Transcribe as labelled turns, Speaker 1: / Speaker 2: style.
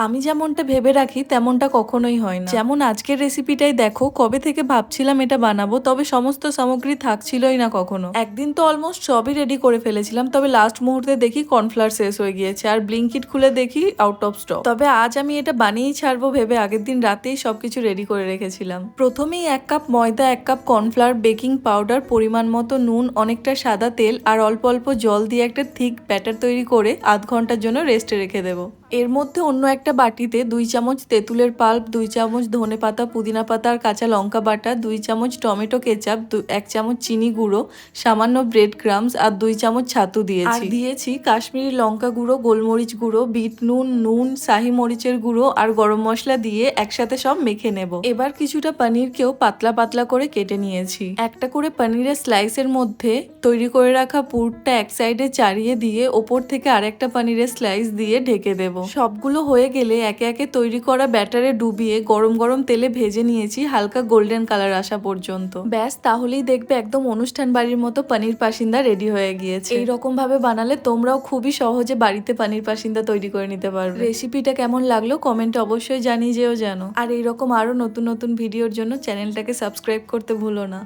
Speaker 1: আমি যেমনটা ভেবে রাখি তেমনটা কখনোই হয় না। যেমন আজকের রেসিপিটাই দেখো, কবে থেকে ভাবছিলাম এটা বানাবো, তবে সমস্ত সামগ্রী থাকছিলই না কখনো। একদিন তো অলমোস্ট সবই রেডি করে ফেলেছিলাম, তবে লাস্ট মুহূর্তে দেখি কর্নফ্লাওয়ার শেষ হয়ে গিয়েছে আর ব্লিঙ্কিট খুলে দেখি আউট অফ স্টক। তবে আজ আমি এটা বানিয়েই ছাড়বো ভেবে আগের দিন রাতেই সবকিছু রেডি করে রেখেছিলাম। প্রথমেই 1 কাপ ময়দা, 1 কাপ কর্নফ্লাওয়ার, বেকিং পাউডার, পরিমাণ মতো নুন, অনেকটা সাদা তেল আর অল্প অল্প জল দিয়ে একটা থিক ব্যাটার তৈরি করে আধ ঘন্টার জন্য রেস্টে রেখে দেবো। এর মধ্যে অন্য একটা বাটিতে 2 চামচ তেঁতুলের পাল্প, 2 চামচ ধনে পাতা, পুদিনা পাতা আর কাঁচা লঙ্কা বাটা, 2 চামচ টমেটো কেচাপ, 1 চামচ চিনি গুঁড়ো, সামান্য ব্রেড ক্রামস আর 2 চামচ ছাতু দিয়েছি। আর দিয়েছি কাশ্মীরি লঙ্কা গুঁড়ো, গোলমরিচ গুঁড়ো, বিট নুন, শাহি মরিচের গুঁড়ো আর গরম মশলা দিয়ে একসাথে সব মেখে নেব। এবার কিছুটা পনিরকেও পাতলা পাতলা করে কেটে নিয়েছি। একটা করে পনিরের স্লাইসের মধ্যে তৈরি করে রাখা পুরটা এক সাইডে চাড়িয়ে দিয়ে ওপর থেকে আরেকটা পনিরের স্লাইস দিয়ে ঢেকে দেব। সবগুলো হয়ে গেলে একে একে তৈরি করা ব্যাটারে ডুবিয়ে গরম গরম তেলে ভেজে নিয়েছি হালকা গোল্ডেন কালার আসা পর্যন্ত। ব্যাস, তাহলেই দেখবে একদম অনুষ্ঠান বাড়ির মতো পনির পাসিন্দা রেডি হয়ে গিয়েছে। এইরকম ভাবে বানালে তোমরাও খুবই সহজে বাড়িতে পনির পাসিন্দা তৈরি করে নিতে পারবে। রেসিপিটা কেমন লাগলো কমেন্টে অবশ্যই জানিয়ে যেও যেন। আর এইরকম আরো নতুন নতুন ভিডিওর জন্য চ্যানেলটাকে সাবস্ক্রাইব করতে ভুলো না।